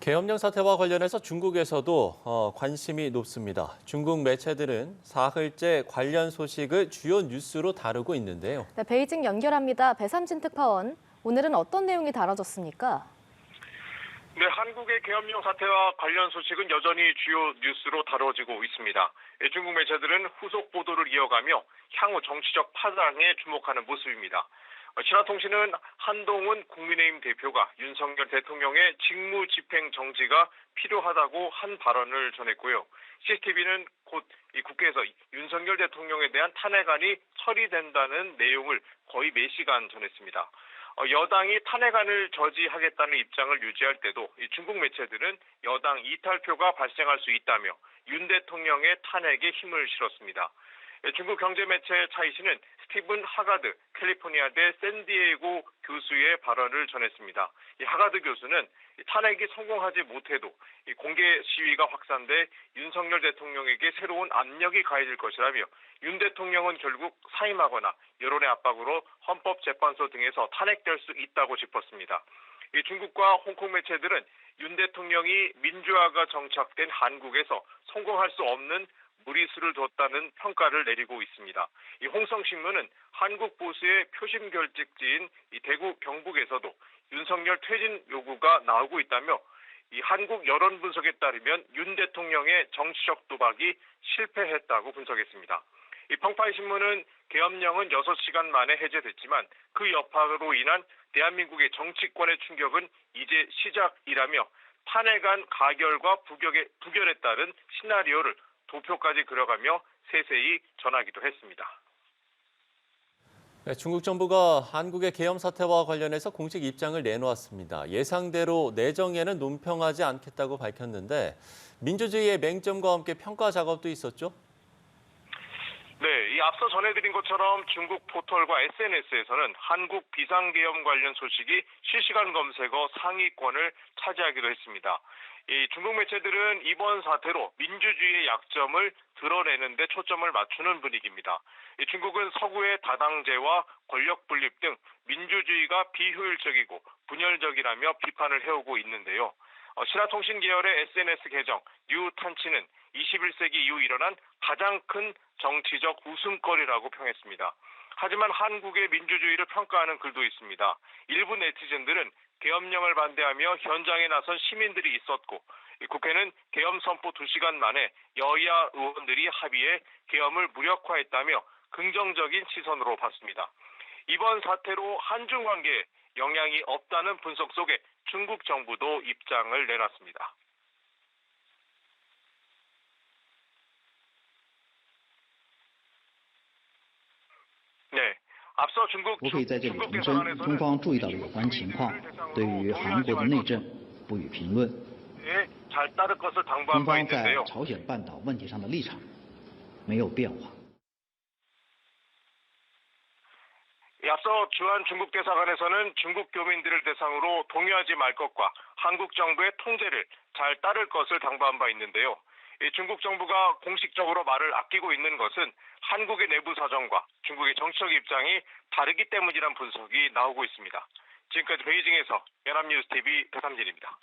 계엄령 사태와 관련해서 중국에서도 관심이 높습니다. 중국 매체들은 사흘째 관련 소식을 주요 뉴스로 다루고 있는데요. 네, 베이징 연결합니다. 배삼진 특파원. 오늘은 어떤 내용이 다뤄졌습니까? 네, 한국의 계엄령 사태와 관련 소식은 여전히 주요 뉴스로 다뤄지고 있습니다. 중국 매체들은 후속 보도를 이어가며 향후 정치적 파장에 주목하는 모습입니다. 신화통신은 한동훈 국민의힘 대표가 윤석열 대통령의 직무 집행 정지가 필요하다고 한 발언을 전했고요. CCTV는 곧 이 국회에서 윤석열 대통령에 대한 탄핵안이 처리된다는 내용을 거의 매 시간 전했습니다. 여당이 탄핵안을 저지하겠다는 입장을 유지할 때도 중국 매체들은 여당 이탈표가 발생할 수 있다며 윤 대통령의 탄핵에 힘을 실었습니다. 중국 경제 매체 차이시는 스티븐 하가드 캘리포니아대 샌디에이고 교수의 발언을 전했습니다. 이 하가드 교수는 탄핵이 성공하지 못해도 공개 시위가 확산돼 윤석열 대통령에게 새로운 압력이 가해질 것이라며 윤 대통령은 결국 사임하거나 여론의 압박으로 헌법재판소 등에서 탄핵될 수 있다고 짚었습니다. 중국과 홍콩 매체들은 윤 대통령이 민주화가 정착된 한국에서 성공할 수 없는 무리수를 뒀다는 평가를 내리고 있습니다. 이 홍성신문은 한국 보수의 표심 결집지인 대구 경북에서도 윤석열 퇴진 요구가 나오고 있다며 이 한국 여론 분석에 따르면 윤 대통령의 정치적 도박이 실패했다고 분석했습니다. 이 펑파이 신문은 계엄령은 6시간 만에 해제됐지만 그 여파로 인한 대한민국의 정치권의 충격은 이제 시작이라며 탄핵안 가결과 부결에 따른 시나리오를 도표까지 그려가며 세세히 전하기도 했습니다. 네, 중국 정부가 한국의 계엄 사태와 관련해서 공식 입장을 내놓았습니다. 예상대로 내정에는 논평하지 않겠다고 밝혔는데 민주주의의 맹점과 함께 평가 작업도 있었죠? 네, 이 앞서 전해드린 것처럼 중국 포털과 SNS에서는 한국 비상계엄 관련 소식이 실시간 검색어 상위권을 차지하기도 했습니다. 이 중국 매체들은 이번 사태로 민주주의의 약점을 드러내는 데 초점을 맞추는 분위기입니다. 중국은 서구의 다당제와 권력 분립 등 민주주의가 비효율적이고 분열적이라며 비판을 해오고 있는데요. 신화통신 계열의 SNS 계정 뉴탄치는 21세기 이후 일어난 가장 큰 정치적 웃음거리라고 평했습니다. 하지만 한국의 민주주의를 평가하는 글도 있습니다. 일부 네티즌들은 계엄령을 반대하며 현장에 나선 시민들이 있었고 국회는 계엄 선포 2시간 만에 여야 의원들이 합의해 계엄을 무력화했다며 긍정적인 시선으로 봤습니다. 이번 사태로 한중 관계에 영향이 없다는 분석 속에 중국 정부도 입장을 내놨습니다. 네, 앞서 중국 我可以在这里重申，中方注意到了有关情况，对于韩国的内政不予评论。 잘 따를 것을 中 당부한 바 方在 있는데요. 朝鲜半岛问题上的立场没有变化。 앞서 주한 중국 대사관에서는 중국 교민들을 대상으로 동요하지 말 것과 한국 정부의 통제를 잘 따를 것을 당부한 바 있는데요. 중국 정부가 공식적으로 말을 아끼고 있는 것은 한국의 내부 사정과 중국의 정치적 입장이 다르기 때문이란 분석이 나오고 있습니다. 지금까지 베이징에서 연합뉴스TV 배삼진입니다.